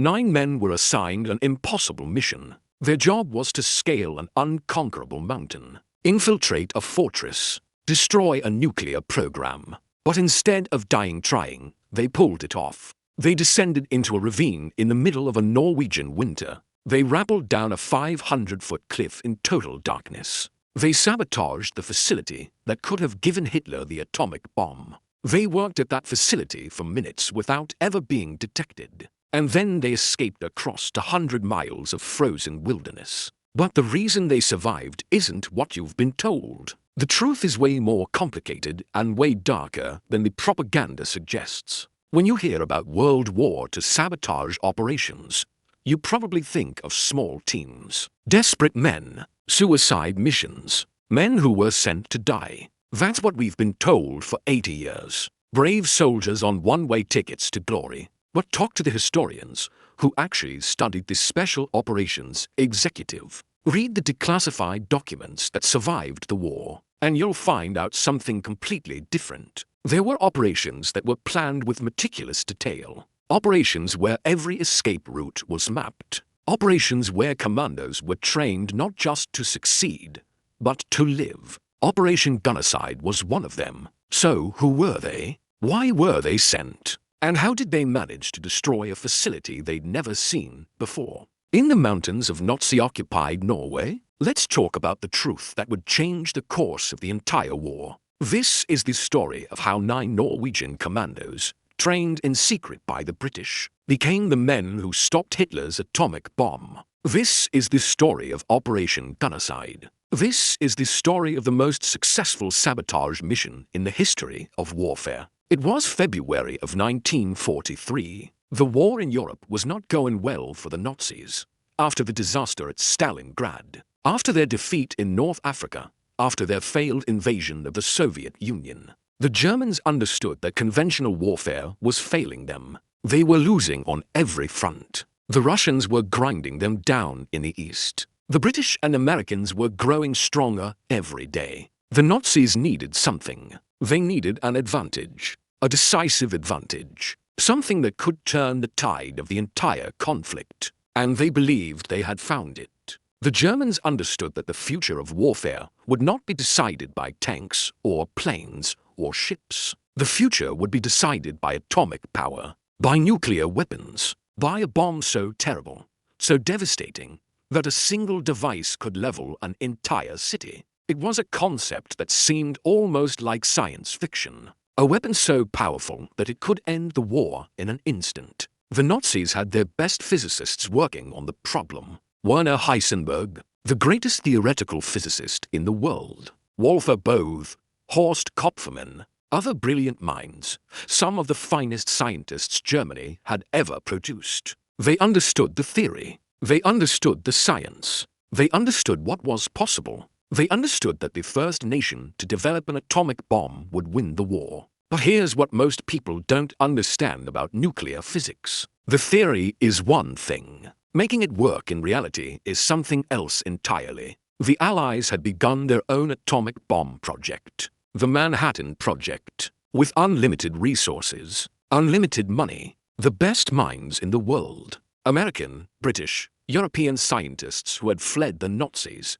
9 men were assigned an impossible mission. Their job was to scale an unconquerable mountain, infiltrate a fortress, destroy a nuclear program. But instead of dying trying, they pulled it off. They descended into a ravine in the middle of a Norwegian winter. They rappelled down a 500-foot cliff in total darkness. They sabotaged the facility that could have given Hitler the atomic bomb. They worked at that facility for minutes without ever being detected. And then they escaped across 100 miles of frozen wilderness. But the reason they survived isn't what you've been told. The truth is way more complicated and way darker than the propaganda suggests. When you hear about World War II sabotage operations, you probably think of small teams, desperate men, suicide missions, men who were sent to die. That's what we've been told for 80 years. Brave soldiers on one-way tickets to glory. But talk to the historians who actually studied this special operations executive. Read the declassified documents that survived the war, and you'll find out something completely different. There were operations that were planned with meticulous detail. Operations where every escape route was mapped. Operations where commandos were trained not just to succeed, but to live. Operation Gunnerside was one of them. So who were they? Why were they sent? And how did they manage to destroy a facility they'd never seen before? In the mountains of Nazi-occupied Norway, let's talk about the truth that would change the course of the entire war. This is the story of how 9 Norwegian commandos, trained in secret by the British, became the men who stopped Hitler's atomic bomb. This is the story of Operation Gunnerside. This is the story of the most successful sabotage mission in the history of warfare. It was February of 1943. The war in Europe was not going well for the Nazis. After the disaster at Stalingrad, after their defeat in North Africa, after their failed invasion of the Soviet Union, the Germans understood that conventional warfare was failing them. They were losing on every front. The Russians were grinding them down in the east. The British and Americans were growing stronger every day. The Nazis needed something. They needed an advantage, a decisive advantage, something that could turn the tide of the entire conflict. And they believed they had found it. The Germans understood that the future of warfare would not be decided by tanks or planes or ships. The future would be decided by atomic power, by nuclear weapons, by a bomb so terrible, so devastating, that a single device could level an entire city. It was a concept that seemed almost like science fiction. A weapon so powerful that it could end the war in an instant. The Nazis had their best physicists working on the problem. Werner Heisenberg, the greatest theoretical physicist in the world. Walther Bothe, Horst Kopfermann, other brilliant minds, some of the finest scientists Germany had ever produced. They understood the theory. They understood the science. They understood what was possible. They understood that the first nation to develop an atomic bomb would win the war. But here's what most people don't understand about nuclear physics. The theory is one thing. Making it work in reality is something else entirely. The Allies had begun their own atomic bomb project, the Manhattan Project, with unlimited resources, unlimited money, the best minds in the world. American, British, European scientists who had fled the Nazis.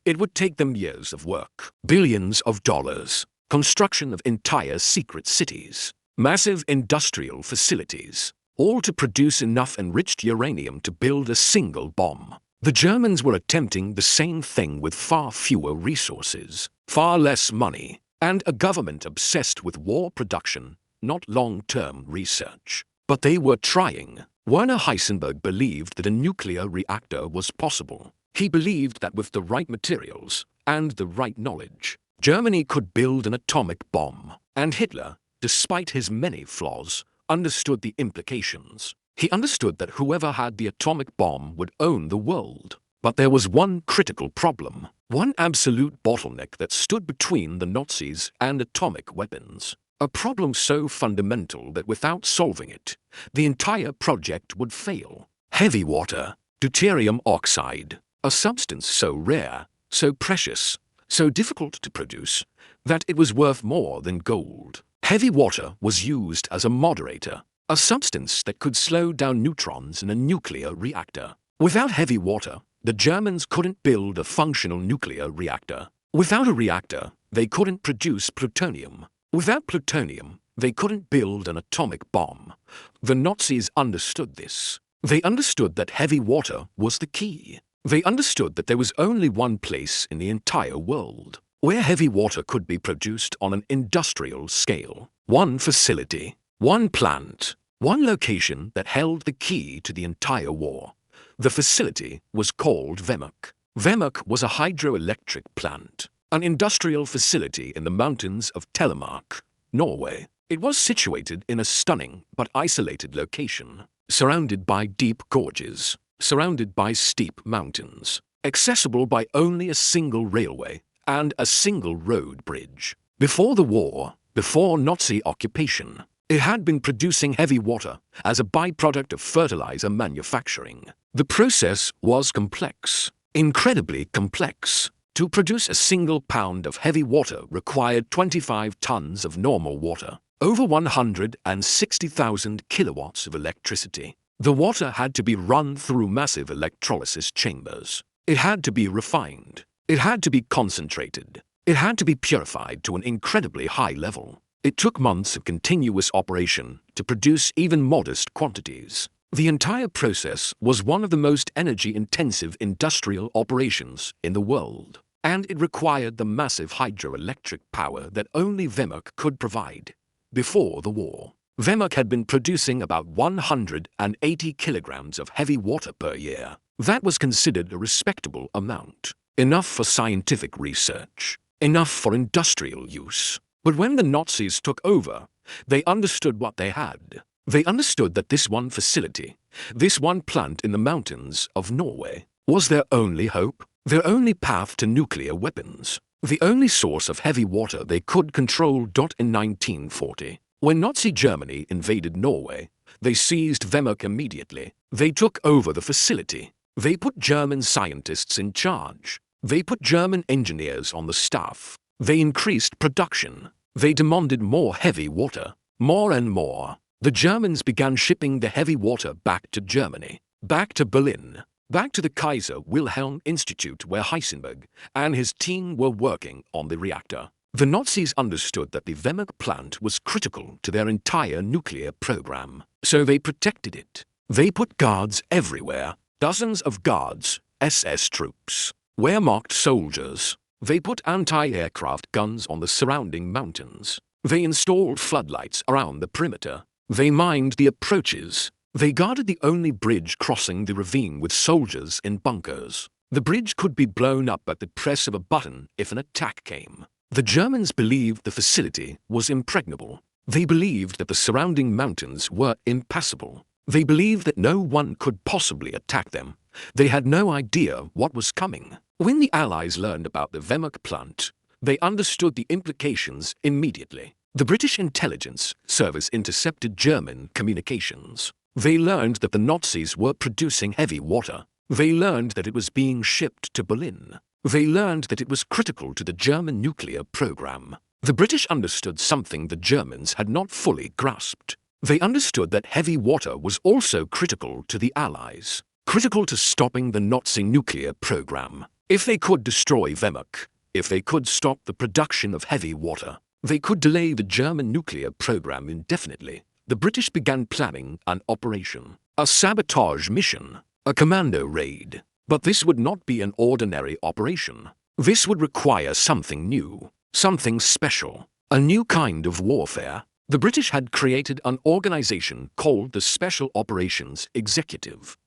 It would take them years of work, billions of dollars, construction of entire secret cities, massive industrial facilities, all to produce enough enriched uranium to build a single bomb. The Germans were attempting the same thing with far fewer resources, far less money, and a government obsessed with war production, not long-term research. But they were trying. Werner Heisenberg believed that a nuclear reactor was possible. He believed that with the right materials and the right knowledge, Germany could build an atomic bomb. And Hitler, despite his many flaws, understood the implications. He understood that whoever had the atomic bomb would own the world. But there was one critical problem, one absolute bottleneck that stood between the Nazis and atomic weapons. A problem so fundamental that without solving it, the entire project would fail. Heavy water, deuterium oxide, a substance so rare, so precious, so difficult to produce, that it was worth more than gold. Heavy water was used as a moderator, a substance that could slow down neutrons in a nuclear reactor. Without heavy water, the Germans couldn't build a functional nuclear reactor. Without a reactor, they couldn't produce plutonium. Without plutonium, they couldn't build an atomic bomb. The Nazis understood this. They understood that heavy water was the key. They understood that there was only one place in the entire world where heavy water could be produced on an industrial scale. One facility, one plant, one location that held the key to the entire war. The facility was called Vemork. Vemork was a hydroelectric plant, an industrial facility in the mountains of Telemark, Norway. It was situated in a stunning but isolated location, surrounded by deep gorges, surrounded by steep mountains, accessible by only a single railway and a single road bridge. Before the war, before Nazi occupation, it had been producing heavy water as a byproduct of fertilizer manufacturing. The process was complex, incredibly complex. To produce a single pound of heavy water required 25 tons of normal water, over 160,000 kilowatts of electricity. The water had to be run through massive electrolysis chambers. It had to be refined. It had to be concentrated. It had to be purified to an incredibly high level. It took months of continuous operation to produce even modest quantities. The entire process was one of the most energy-intensive industrial operations in the world, and it required the massive hydroelectric power that only Vemork could provide. Before the war, Vemork had been producing about 180 kilograms of heavy water per year. That was considered a respectable amount, enough for scientific research, enough for industrial use. But when the Nazis took over, they understood what they had. They understood that this one facility, this one plant in the mountains of Norway, was their only hope, their only path to nuclear weapons, the only source of heavy water they could control. In 1940, when Nazi Germany invaded Norway, they seized Vemork immediately. They took over the facility. They put German scientists in charge. They put German engineers on the staff. They increased production. They demanded more heavy water, more and more. The Germans began shipping the heavy water back to Germany, back to Berlin, back to the Kaiser Wilhelm Institute where Heisenberg and his team were working on the reactor. The Nazis understood that the Vemork plant was critical to their entire nuclear program, so they protected it. They put guards everywhere, dozens of guards, SS troops, Wehrmacht soldiers. They put anti-aircraft guns on the surrounding mountains. They installed floodlights around the perimeter. They mined the approaches. They guarded the only bridge crossing the ravine with soldiers in bunkers. The bridge could be blown up at the press of a button if an attack came. The Germans believed the facility was impregnable. They believed that the surrounding mountains were impassable. They believed that no one could possibly attack them. They had no idea what was coming. When the Allies learned about the Vemork plant, they understood the implications immediately. The British intelligence service intercepted German communications. They learned that the Nazis were producing heavy water. They learned that it was being shipped to Berlin. They learned that it was critical to the German nuclear program. The British understood something the Germans had not fully grasped. They understood that heavy water was also critical to the Allies, critical to stopping the Nazi nuclear program. If they could destroy Vemork, if they could stop the production of heavy water, they could delay the German nuclear program indefinitely. The British began planning an operation, a sabotage mission, a commando raid. But this would not be an ordinary operation. This would require something new, something special, a new kind of warfare. The British had created an organization called the Special Operations Executive.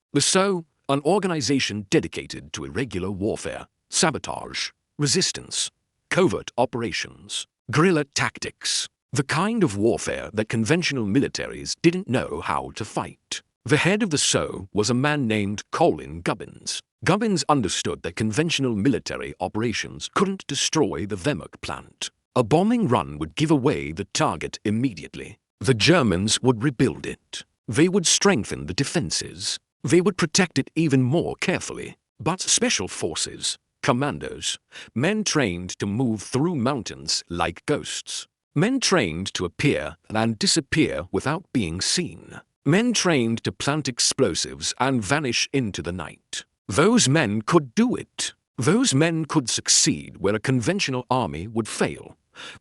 An organization dedicated to irregular warfare, sabotage, resistance, covert operations, guerrilla tactics, the kind of warfare that conventional militaries didn't know how to fight. The head of the SO was a man named Colin Gubbins. Gubbins understood that conventional military operations couldn't destroy the Vemork plant. A bombing run would give away the target immediately. The Germans would rebuild it. They would strengthen the defenses. They would protect it even more carefully. But special forces, commandos, men trained to move through mountains like ghosts, Men trained to appear and disappear without being seen. Men trained to plant explosives and vanish into the night. Those men could do it. Those men could succeed where a conventional army would fail.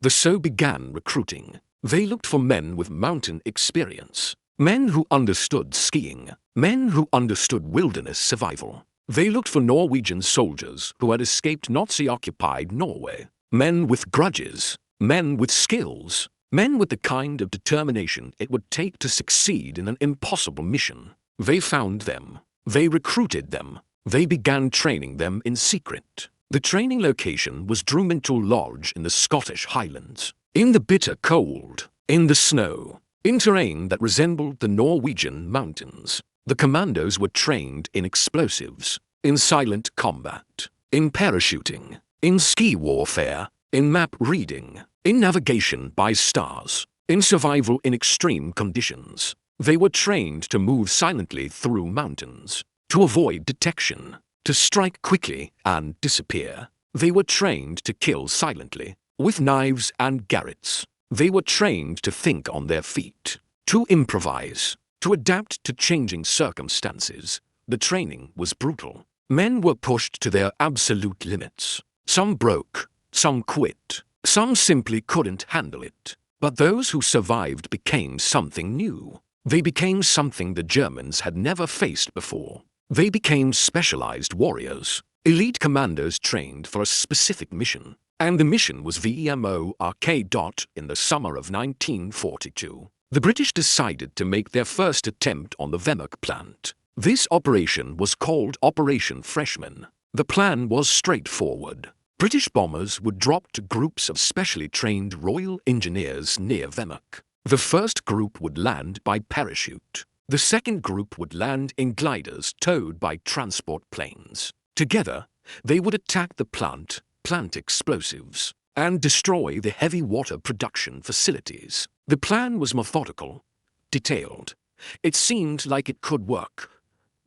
So began recruiting. They looked for men with mountain experience. Men who understood skiing. Men who understood wilderness survival. They looked for Norwegian soldiers who had escaped Nazi-occupied Norway. Men with grudges. Men with skills. Men with the kind of determination it would take to succeed in an impossible mission. They found them. They recruited them. They began training them in secret. The training location was Drumental Lodge in the Scottish Highlands. In the bitter cold. In the snow. In terrain that resembled the Norwegian mountains. The commandos were trained in explosives. In silent combat. In parachuting. In ski warfare. In map reading. In navigation by stars. In survival in extreme conditions. They were trained to move silently through mountains. To avoid detection. To strike quickly and disappear. They were trained to kill silently, with knives and garrots. They were trained to think on their feet. To improvise. To adapt to changing circumstances. The training was brutal. Men were pushed to their absolute limits. Some broke. Some quit. Some simply couldn't handle it. But those who survived became something new. They became something the Germans had never faced before. They became specialized warriors, elite commandos trained for a specific mission. And the mission was Vemork. In the summer of 1942, the British decided to make their first attempt on the Vemork plant. This operation was called Operation Freshman. The plan was straightforward. British bombers would drop to groups of specially trained Royal Engineers near Vemork. The first group would land by parachute. The second group would land in gliders towed by transport planes. Together, they would attack the plant explosives, and destroy the heavy water production facilities. The plan was methodical, detailed. It seemed like it could work.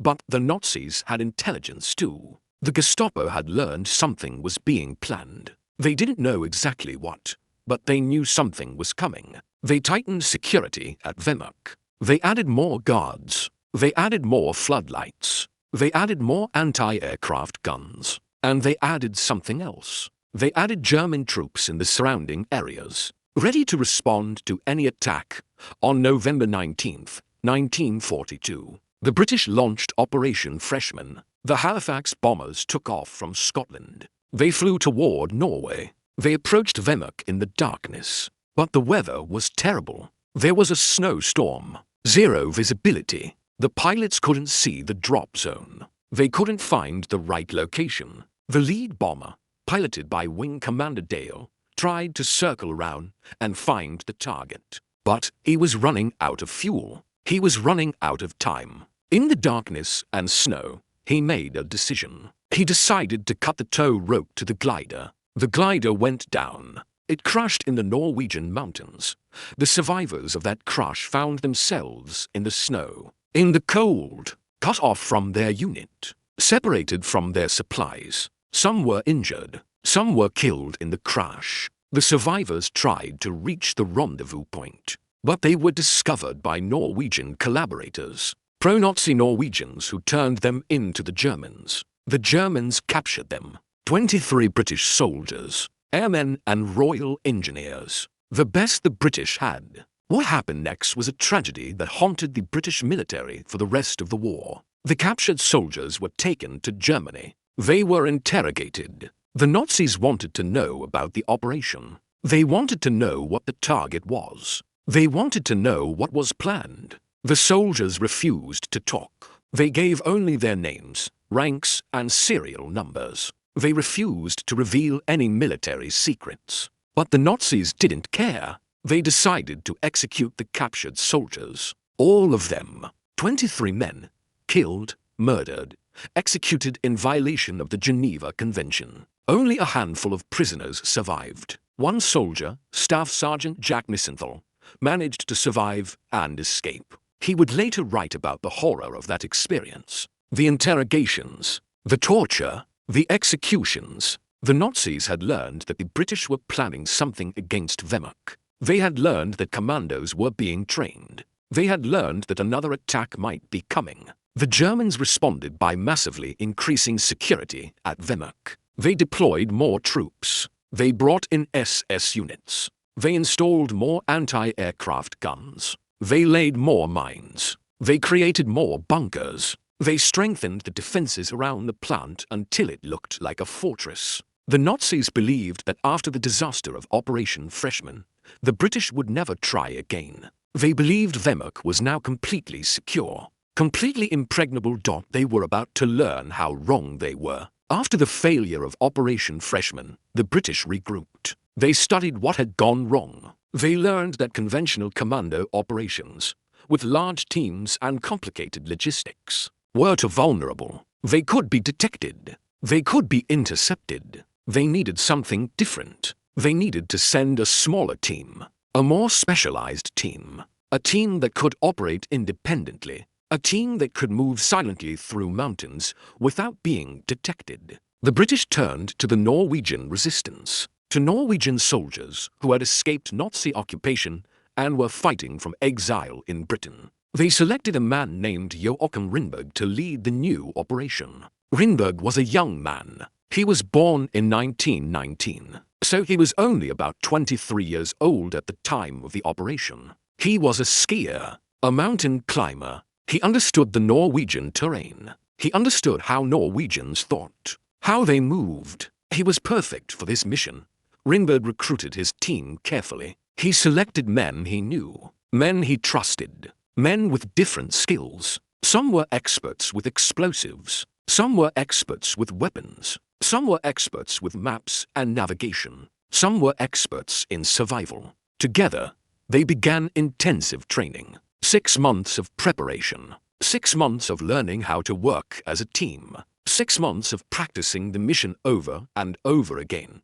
But the Nazis had intelligence too. The Gestapo had learned something was being planned. They didn't know exactly what, but they knew something was coming. They tightened security at Vemork. They added more guards. They added more floodlights. They added more anti-aircraft guns. And they added something else. They added German troops in the surrounding areas, ready to respond to any attack. On November 19, 1942, the British launched Operation Freshman. The Halifax bombers took off from Scotland. They flew toward Norway. They approached Vemork in the darkness. But the weather was terrible. There was a snowstorm. Zero visibility. The pilots couldn't see the drop zone. They couldn't find the right location. The lead bomber, piloted by Wing Commander Dale, tried to circle around and find the target. But he was running out of fuel. He was running out of time. In the darkness and snow, he made a decision. He decided to cut the tow rope to the glider. The glider went down. It crashed in the Norwegian mountains. The survivors of that crash found themselves in the snow, in the cold, cut off from their unit, separated from their supplies. Some were injured. Some were killed in the crash. The survivors tried to reach the rendezvous point, but they were discovered by Norwegian collaborators, pro-Nazi Norwegians who turned them into the Germans. The Germans captured them. 23 British soldiers, airmen and Royal Engineers. The best the British had. What happened next was a tragedy that haunted the British military for the rest of the war. The captured soldiers were taken to Germany. They were interrogated. The Nazis wanted to know about the operation. They wanted to know what the target was. They wanted to know what was planned. The soldiers refused to talk. They gave only their names, ranks, and serial numbers. They refused to reveal any military secrets. But the Nazis didn't care. They decided to execute the captured soldiers. All of them. 23 men. Killed, murdered, executed in violation of the Geneva Convention. Only a handful of prisoners survived. One soldier, Staff Sergeant Jack Missenthal, managed to survive and escape. He would later write about the horror of that experience. The interrogations, the torture, the executions. The Nazis had learned that the British were planning something against Vemork. They had learned that commandos were being trained. They had learned that another attack might be coming. The Germans responded by massively increasing security at Vemork. They deployed more troops. They brought in SS units. They installed more anti-aircraft guns. They laid more mines. They created more bunkers. They strengthened the defenses around the plant until it looked like a fortress. The Nazis believed that after the disaster of Operation Freshman, the British would never try again. They believed Vemork was now completely secure, completely impregnable. They were about to learn how wrong they were. After the failure of Operation Freshman, the British regrouped. They studied what had gone wrong. They learned that conventional commando operations, with large teams and complicated logistics, were too vulnerable. They could be detected. They could be intercepted. They needed something different. They needed to send a smaller team, a more specialized team, a team that could operate independently, a team that could move silently through mountains without being detected. The British turned to the Norwegian resistance, to Norwegian soldiers who had escaped Nazi occupation and were fighting from exile in Britain. They selected a man named Joachim Rindberg to lead the new operation. Rindberg was a young man. He was born in 1919, so he was only about 23 years old at the time of the operation. He was a skier, a mountain climber. He understood the Norwegian terrain. He understood how Norwegians thought, how they moved. He was perfect for this mission. Rindberg recruited his team carefully. He selected men he knew, men he trusted, men with different skills. Some were experts with explosives. Some were experts with weapons. Some were experts with maps and navigation. Some were experts in survival. Together, they began intensive training. 6 months of preparation. 6 months of learning how to work as a team. 6 months of practicing the mission over and over again.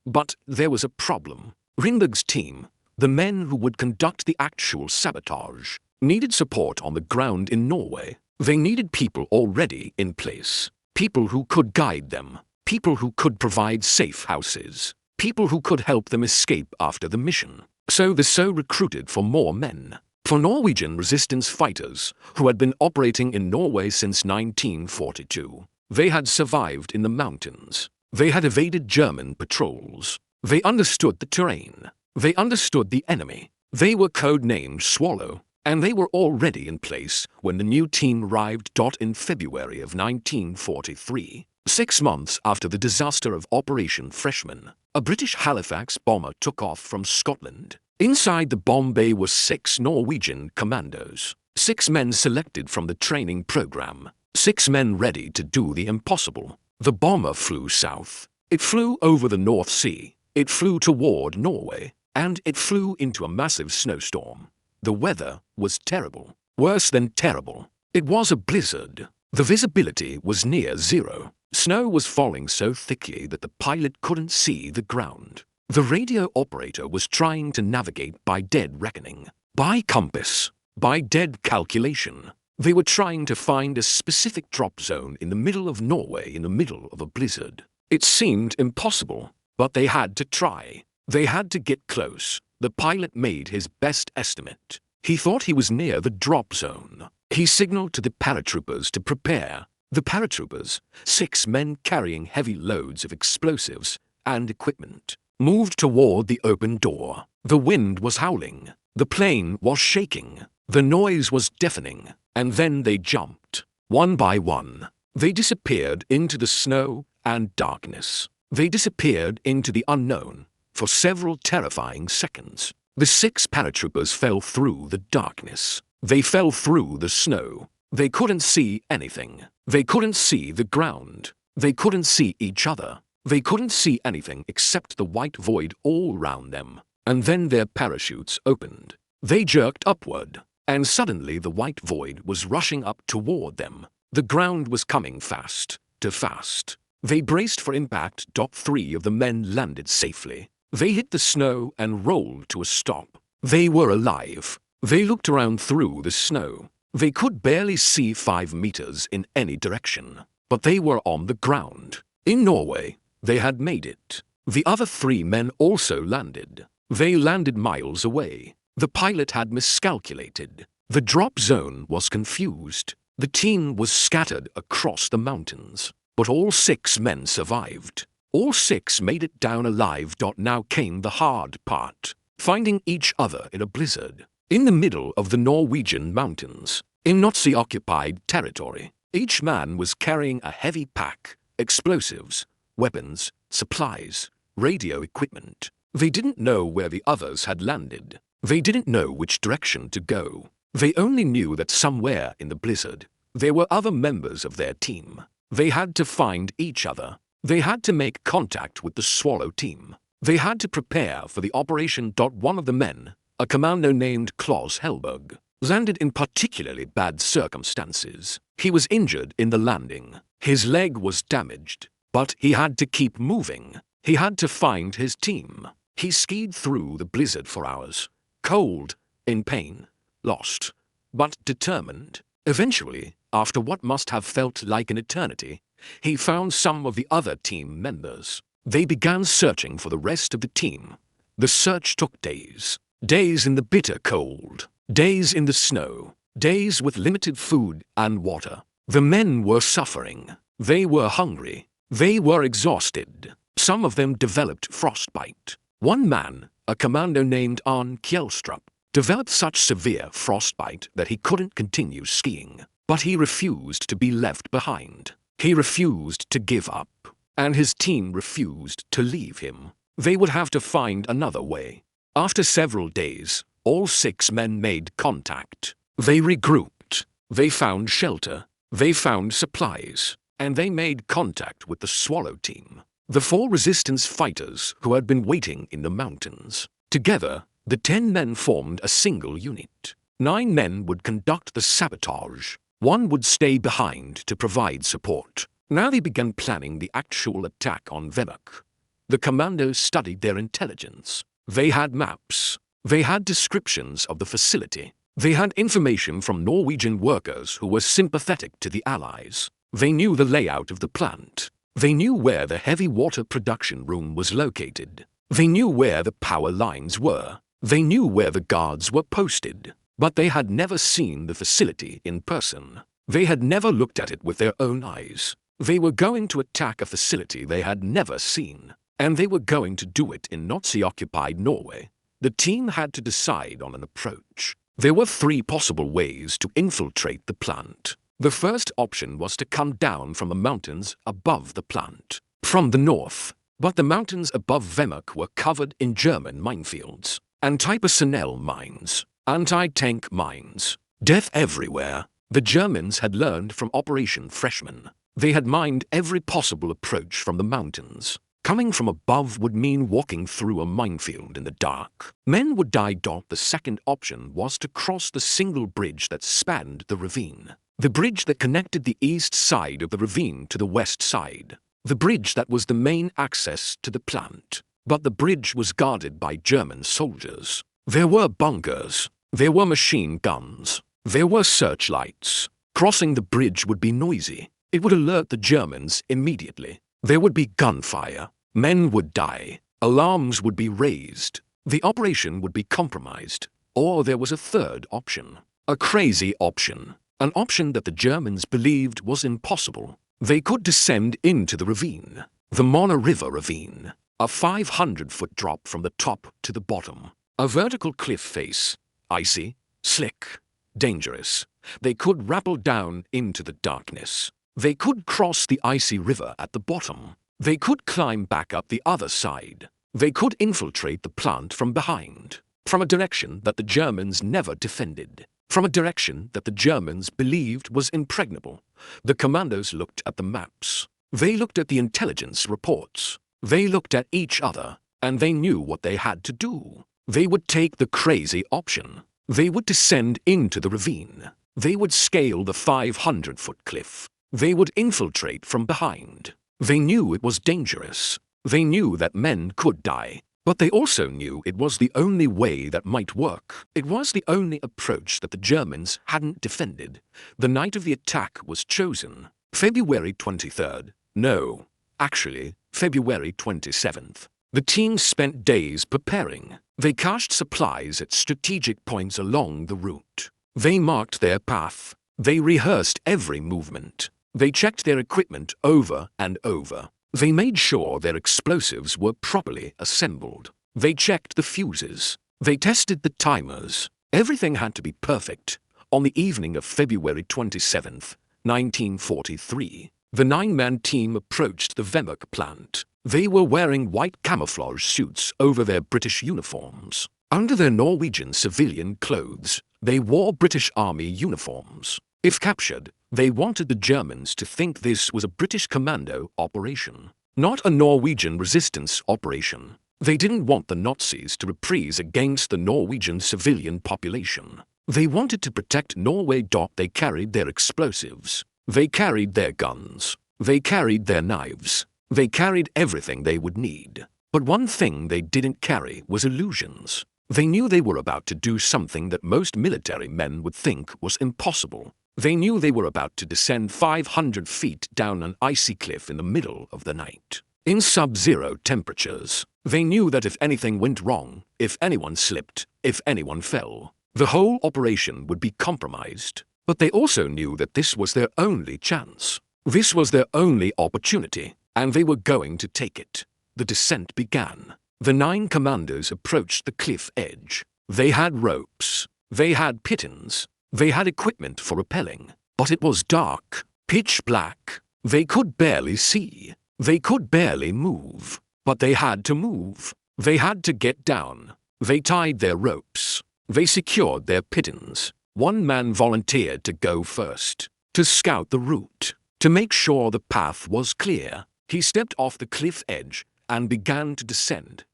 But there was a problem. Rindberg's team, the men who would conduct the actual sabotage, needed support on the ground in Norway. They needed people already in place, people who could guide them, people who could provide safe houses, people who could help them escape after the mission. So the SO recruited for more men, for Norwegian resistance fighters who had been operating in Norway since 1942. They had survived in the mountains. They had evaded German patrols. They understood the terrain. They understood the enemy. They were codenamed Swallow, and they were already in place when the new team arrived. In February of 1943, 6 months after the disaster of Operation Freshman, a British Halifax bomber took off from Scotland. Inside the bomb bay were 6 Norwegian commandos, 6 men selected from the training program, 6 men ready to do the impossible. The bomber flew south. It flew over the North Sea. It flew toward Norway, and it flew into a massive snowstorm. The weather was terrible, worse than terrible. It was a blizzard. The visibility was near zero. Snow was falling so thickly that the pilot couldn't see the ground. The radio operator was trying to navigate by dead reckoning, by compass, by dead calculation. They were trying to find a specific drop zone in the middle of Norway in the middle of a blizzard. It seemed impossible, but they had to try. They had to get close. The pilot made his best estimate. He thought he was near the drop zone. He signaled to the paratroopers to prepare. The paratroopers, 6 men carrying heavy loads of explosives and equipment, moved toward the open door. The wind was howling. The plane was shaking. The noise was deafening. And then they jumped. One by one, they disappeared into the snow and darkness. They disappeared into the unknown for several terrifying seconds. The 6 paratroopers fell through the darkness. They fell through the snow. They couldn't see anything. They couldn't see the ground. They couldn't see each other. They couldn't see anything except the white void all round them. And then their parachutes opened. They jerked upward. And suddenly the white void was rushing up toward them. The ground was coming fast, too fast. They braced for impact. 3 of the men landed safely. They hit the snow and rolled to a stop. They were alive. They looked around through the snow. They could barely see 5 meters in any direction, but they were on the ground. In Norway, they had made it. The other 3 men also landed. They landed miles away. The pilot had miscalculated. The drop zone was confused. The team was scattered across the mountains. But all 6 men survived. All 6 made it down alive. Now came the hard part. Finding each other in a blizzard. In the middle of the Norwegian mountains. In Nazi-occupied territory. Each man was carrying a heavy pack, explosives, weapons, supplies, radio equipment. They didn't know where the others had landed. They didn't know which direction to go. They only knew that somewhere in the blizzard, there were other members of their team. They had to find each other. They had to make contact with the Swallow team. They had to prepare for the operation. One of the men, a commando named Klaus Helberg, landed in particularly bad circumstances. He was injured in the landing. His leg was damaged, but he had to keep moving. He had to find his team. He skied through the blizzard for hours, cold, in pain, lost, but determined. Eventually, after what must have felt like an eternity, he found some of the other team members. They began searching for the rest of the team. The search took days. Days in the bitter cold. Days in the snow. Days with limited food and water. The men were suffering. They were hungry. They were exhausted. Some of them developed frostbite. One man, a commando named Arne Kjelstrup, developed such severe frostbite that he couldn't continue skiing. But he refused to be left behind. He refused to give up. And his team refused to leave him. They would have to find another way. After several days, all 6 men made contact. They regrouped. They found shelter. They found supplies. And they made contact with the Swallow team. The 4 resistance fighters who had been waiting in the mountains. Together, the 10 men formed a single unit. 9 men would conduct the sabotage. 1 would stay behind to provide support. Now they began planning the actual attack on Vemork. The commandos studied their intelligence. They had maps. They had descriptions of the facility. They had information from Norwegian workers who were sympathetic to the Allies. They knew the layout of the plant. They knew where the heavy water production room was located. They knew where the power lines were. They knew where the guards were posted. But they had never seen the facility in person. They had never looked at it with their own eyes. They were going to attack a facility they had never seen. And they were going to do it in Nazi-occupied Norway. The team had to decide on an approach. There were 3 possible ways to infiltrate the plant. The first option was to come down from the mountains above the plant, from the north. But the mountains above Vemork were covered in German minefields, anti-personnel mines, anti-tank mines, death everywhere. The Germans had learned from Operation Freshman. They had mined every possible approach from the mountains. Coming from above would mean walking through a minefield in the dark. Men would die. The second option was to cross the single bridge that spanned the ravine. The bridge that connected the east side of the ravine to the west side. The bridge that was the main access to the plant. But the bridge was guarded by German soldiers. There were bunkers. There were machine guns. There were searchlights. Crossing the bridge would be noisy. It would alert the Germans immediately. There would be gunfire. Men would die. Alarms would be raised. The operation would be compromised. Or there was a third option. A crazy option. An option that the Germans believed was impossible. They could descend into the ravine. The Mona River ravine. A 500-foot drop from the top to the bottom. A vertical cliff face. Icy, slick, dangerous. They could rappel down into the darkness. They could cross the icy river at the bottom. They could climb back up the other side. They could infiltrate the plant from behind, from a direction that the Germans never defended, from a direction that the Germans believed was impregnable. The commandos looked at the maps. They looked at the intelligence reports. They looked at each other, and they knew what they had to do. They would take the crazy option. They would descend into the ravine. They would scale the 500-foot cliff. They would infiltrate from behind. They knew it was dangerous. They knew that men could die. But they also knew it was the only way that might work. It was the only approach that the Germans hadn't defended. The night of the attack was chosen. February 23rd. No, actually, February 27th. The team spent days preparing. They cached supplies at strategic points along the route. They marked their path. They rehearsed every movement. They checked their equipment over and over. They made sure their explosives were properly assembled. They checked the fuses. They tested the timers. Everything had to be perfect. On the evening of February 27th, 1943, the 9-man team approached the Vemork plant. They were wearing white camouflage suits over their British uniforms. Under their Norwegian civilian clothes, they wore British Army uniforms. If captured, they wanted the Germans to think this was a British commando operation, not a Norwegian resistance operation. They didn't want the Nazis to reprise against the Norwegian civilian population. They wanted to protect Norway. They carried their explosives. They carried their guns. They carried their knives. They carried everything they would need. But one thing they didn't carry was illusions. They knew they were about to do something that most military men would think was impossible. They knew they were about to descend 500 feet down an icy cliff in the middle of the night. In sub-zero temperatures, they knew that if anything went wrong, if anyone slipped, if anyone fell, the whole operation would be compromised. But they also knew that this was their only chance. This was their only opportunity, and they were going to take it. The descent began. The 9 commandos approached the cliff edge. They had ropes. They had pitons. They had equipment for rappelling. But it was dark, pitch black. They could barely see. They could barely move. But they had to move. They had to get down. They tied their ropes. They secured their pitons. One man volunteered to go first, to scout the route, to make sure the path was clear. He stepped off the cliff edge and began to descend,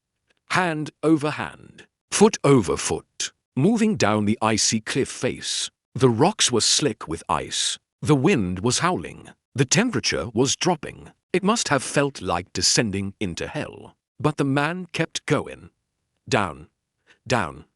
hand over hand, foot over foot, moving down the icy cliff face. The rocks were slick with ice. The wind was howling. The temperature was dropping. It must have felt like descending into hell. But the man kept going. Down, down,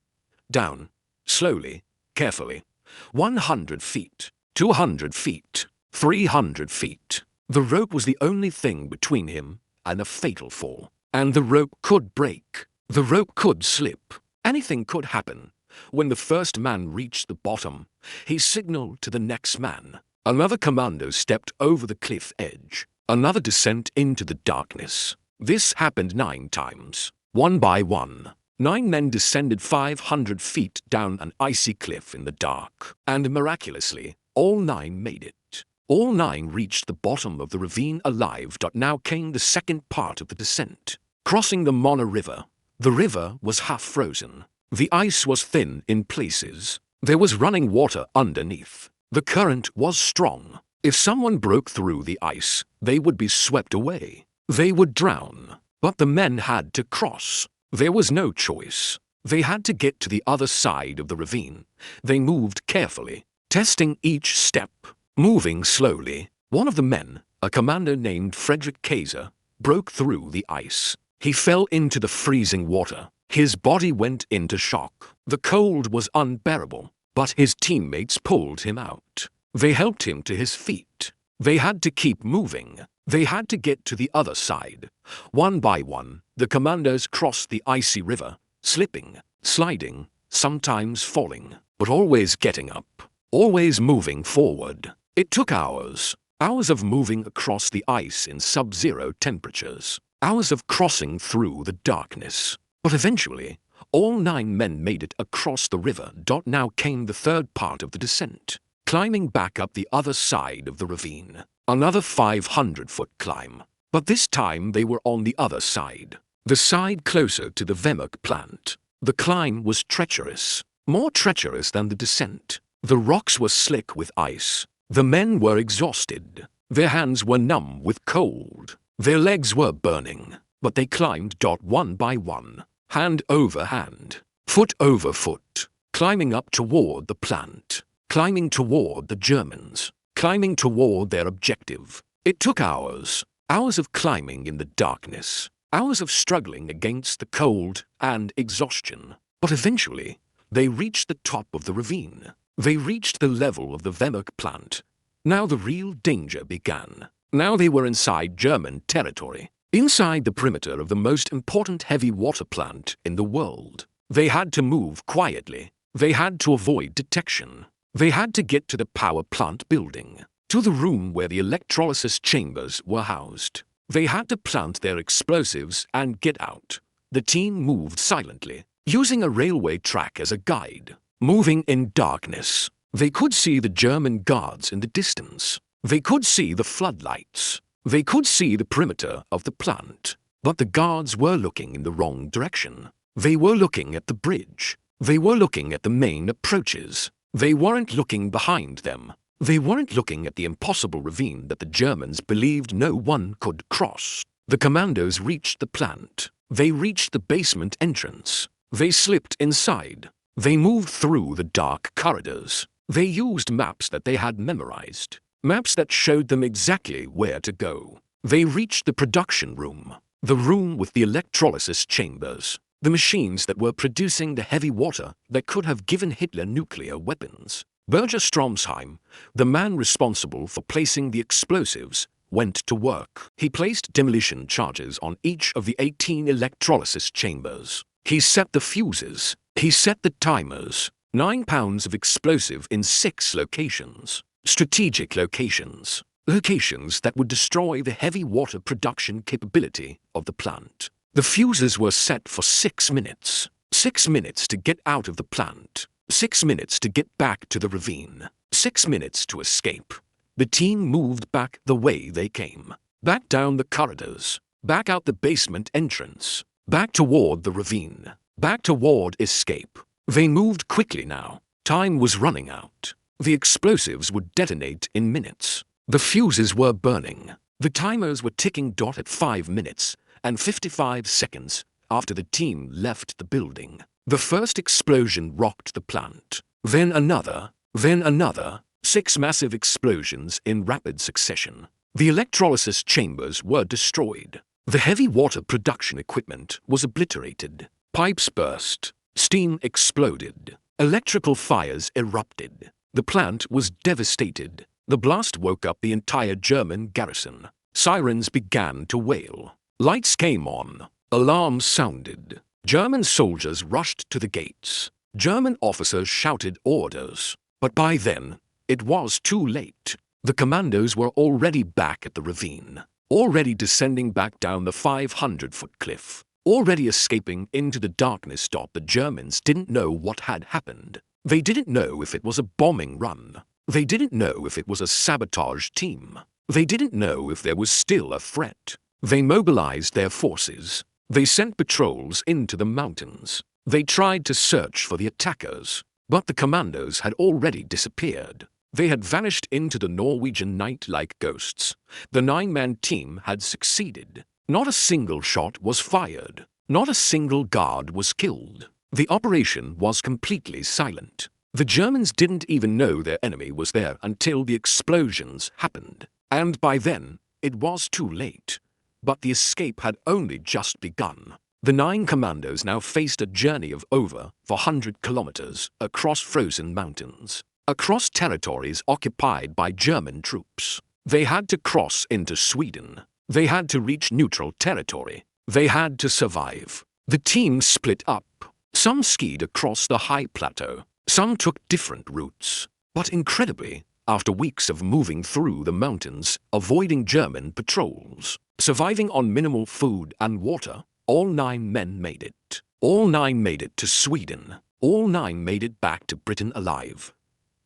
down, slowly, carefully. 100 feet, 200 feet, 300 feet. The rope was the only thing between him and a fatal fall. And the rope could break. The rope could slip. Anything could happen. When the first man reached the bottom, he signaled to the next man. Another commando stepped over the cliff edge. Another descent into the darkness. This happened 9 times. One by one, 9 men descended 500 feet down an icy cliff in the dark. And miraculously, all 9 made it. All 9 reached the bottom of the ravine alive. Now came the second part of the descent. Crossing the Mona River. The river was half frozen. The ice was thin in places. There was running water underneath. The current was strong. If someone broke through the ice, they would be swept away. They would drown. But the men had to cross. There was no choice. They had to get to the other side of the ravine. They moved carefully, testing each step. Moving slowly, one of the men, a commander named Frederick Kaiser, broke through the ice. He fell into the freezing water. His body went into shock. The cold was unbearable, but his teammates pulled him out. They helped him to his feet. They had to keep moving. They had to get to the other side. One by one, the commanders crossed the icy river, slipping, sliding, sometimes falling, but always getting up, always moving forward. It took hours. Hours of moving across the ice in sub-zero temperatures. Hours of crossing through the darkness. But eventually, all 9 men made it across the river. Now came the third part of the descent. Climbing back up the other side of the ravine. Another 500-foot climb. But this time they were on the other side. The side closer to the Vemork plant. The climb was treacherous. More treacherous than the descent. The rocks were slick with ice. The men were exhausted. Their hands were numb with cold. Their legs were burning. But they climbed. One by one, hand over hand, foot over foot, climbing up toward the plant, climbing toward the Germans, climbing toward their objective. It took hours. Hours of climbing in the darkness. Hours of struggling against the cold and exhaustion. But eventually, they reached the top of the ravine. They reached the level of the Vemork plant. Now the real danger began. Now they were inside German territory. inside the perimeter of the most important heavy water plant in the world. They had to move quietly. They had to avoid detection. They had to get to the power plant building, to the room where the electrolysis chambers were housed. They had to plant their explosives and get out. The team moved silently, using a railway track as a guide. Moving in darkness, they could see the German guards in the distance. They could see the floodlights. They could see the perimeter of the plant. But the guards were looking in the wrong direction. They were looking at the bridge. They were looking at the main approaches. They weren't looking behind them. They weren't looking at the impossible ravine that the Germans believed no one could cross. The commandos reached the plant. They reached the basement entrance. They slipped inside. They moved through the dark corridors. They used maps that they had memorized. Maps that showed them exactly where to go. They reached the production room. The room with the electrolysis chambers. The machines that were producing the heavy water that could have given Hitler nuclear weapons. Berger Stromsheim, the man responsible for placing the explosives, went to work. He placed demolition charges on each of the 18 electrolysis chambers. He set the fuses. He set the timers. 9 pounds of explosive in 6 locations. Strategic locations. Locations that would destroy the heavy water production capability of the plant. The fuses were set for 6 minutes. 6 minutes to get out of the plant. 6 minutes to get back to the ravine. 6 minutes to escape. The team moved back the way they came. Back down the corridors. Back out the basement entrance. Back toward the ravine. Back toward escape. They moved quickly now. Time was running out. The explosives would detonate in minutes. The fuses were burning. The timers were ticking at 5 minutes and 55 seconds after the team left the building. The first explosion rocked the plant. Then another. Then another. 6 massive explosions in rapid succession. The electrolysis chambers were destroyed. The heavy water production equipment was obliterated. Pipes burst. Steam exploded. Electrical fires erupted. The plant was devastated. The blast woke up the entire German garrison. Sirens began to wail. Lights came on. Alarms sounded. German soldiers rushed to the gates. German officers shouted orders. But by then, it was too late. The commandos were already back at the ravine. Already descending back down the 500-foot cliff. Already escaping into the darkness. The Germans didn't know what had happened. They didn't know if it was a bombing run. They didn't know if it was a sabotage team. They didn't know if there was still a threat. They mobilized their forces. They sent patrols into the mountains. They tried to search for the attackers. But the commandos had already disappeared. They had vanished into the Norwegian night like ghosts. The 9-man team had succeeded. Not a single shot was fired. Not a single guard was killed. The operation was completely silent. The Germans didn't even know their enemy was there until the explosions happened. And by then, it was too late. But the escape had only just begun. The 9 commandos now faced a journey of over 400 kilometers across frozen mountains. Across territories occupied by German troops. They had to cross into Sweden. They had to reach neutral territory. They had to survive. The team split up. Some skied across the high plateau. Some took different routes. But incredibly, after weeks of moving through the mountains, avoiding German patrols, surviving on minimal food and water, all 9 men made it. All 9 made it to Sweden. All 9 made it back to Britain alive.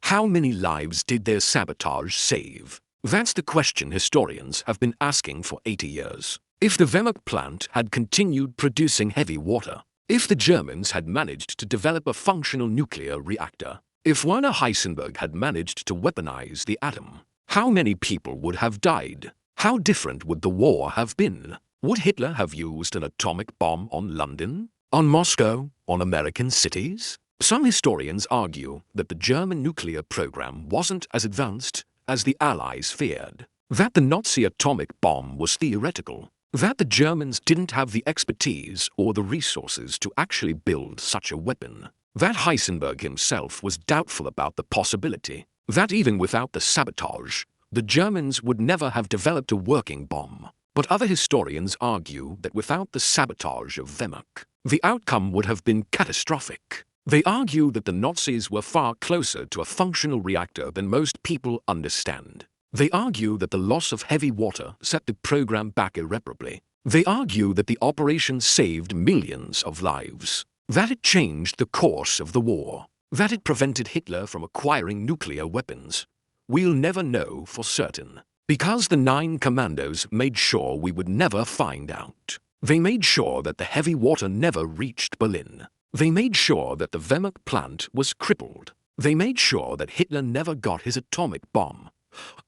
How many lives did their sabotage save? That's the question historians have been asking for 80 years. If the Vemork plant had continued producing heavy water, if the Germans had managed to develop a functional nuclear reactor, if Werner Heisenberg had managed to weaponize the atom, how many people would have died? How different would the war have been? Would Hitler have used an atomic bomb on London? On Moscow? On American cities? Some historians argue that the German nuclear program wasn't as advanced as the Allies feared, that the Nazi atomic bomb was theoretical, that the Germans didn't have the expertise or the resources to actually build such a weapon, that Heisenberg himself was doubtful about the possibility, that even without the sabotage, the Germans would never have developed a working bomb. But other historians argue that without the sabotage of Vemork, the outcome would have been catastrophic. They argue that the Nazis were far closer to a functional reactor than most people understand. They argue that the loss of heavy water set the program back irreparably. They argue that the operation saved millions of lives, that it changed the course of the war, that it prevented Hitler from acquiring nuclear weapons. We'll never know for certain, because the 9 commandos made sure we would never find out. They made sure that the heavy water never reached Berlin. They made sure that the Vemork plant was crippled. They made sure that Hitler never got his atomic bomb.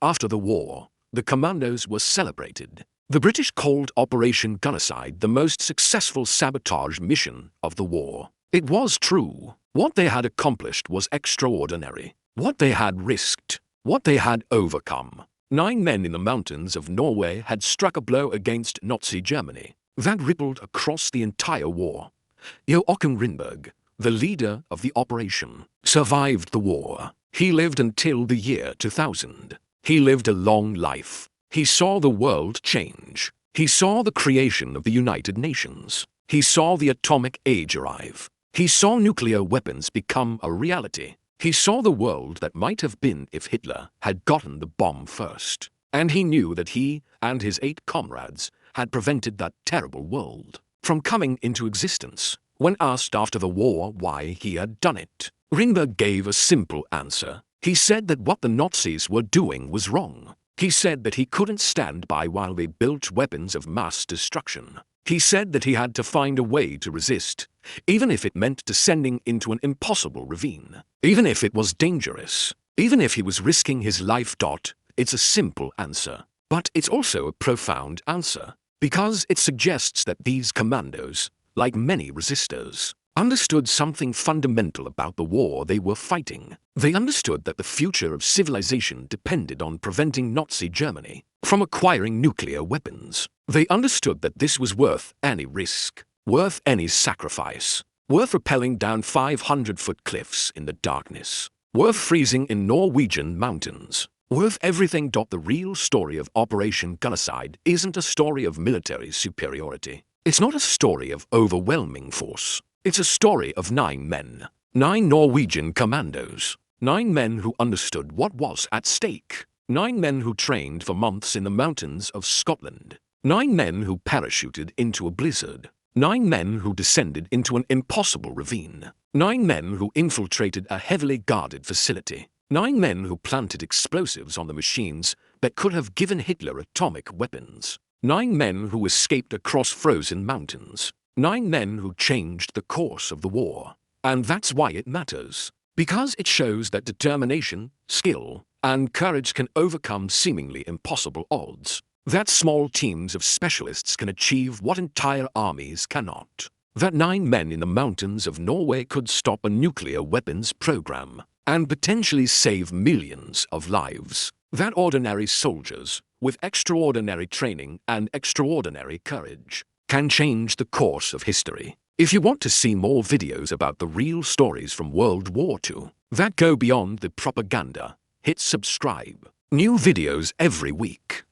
After the war, the commandos were celebrated. The British called Operation Gunnerside the most successful sabotage mission of the war. It was true. What they had accomplished was extraordinary. What they had risked, what they had overcome. 9 men in the mountains of Norway had struck a blow against Nazi Germany that rippled across the entire war. Joachim Rinberg, the leader of the operation, survived the war. He lived until the year 2000. He lived a long life. He saw the world change. He saw the creation of the United Nations. He saw the atomic age arrive. He saw nuclear weapons become a reality. He saw the world that might have been if Hitler had gotten the bomb first. And he knew that he and his 8 comrades had prevented that terrible world from coming into existence. When asked after the war why he had done it, Rinberg gave a simple answer. He said that what the Nazis were doing was wrong. He said that he couldn't stand by while they built weapons of mass destruction. He said that he had to find a way to resist, even if it meant descending into an impossible ravine, even if it was dangerous, even if he was risking his life. It's a simple answer, but it's also a profound answer, because it suggests that these commandos, like many resistors, understood something fundamental about the war they were fighting. They understood that the future of civilization depended on preventing Nazi Germany from acquiring nuclear weapons. They understood that this was worth any risk, worth any sacrifice, worth rappelling down 500-foot cliffs in the darkness, worth freezing in Norwegian mountains, worth everything. The real story of Operation Gunnerside isn't a story of military superiority. It's not a story of overwhelming force. It's a story of 9 men, 9 Norwegian commandos, 9 men who understood what was at stake, 9 men who trained for months in the mountains of Scotland, 9 men who parachuted into a blizzard, 9 men who descended into an impossible ravine, 9 men who infiltrated a heavily guarded facility, 9 men who planted explosives on the machines that could have given Hitler atomic weapons, 9 men who escaped across frozen mountains, 9 men who changed the course of the war. And that's why it matters. Because it shows that determination, skill, and courage can overcome seemingly impossible odds. That small teams of specialists can achieve what entire armies cannot. That 9 men in the mountains of Norway could stop a nuclear weapons program and potentially save millions of lives. That ordinary soldiers, with extraordinary training and extraordinary courage, can change the course of history. If you want to see more videos about the real stories from World War II that go beyond the propaganda, hit subscribe. New videos every week.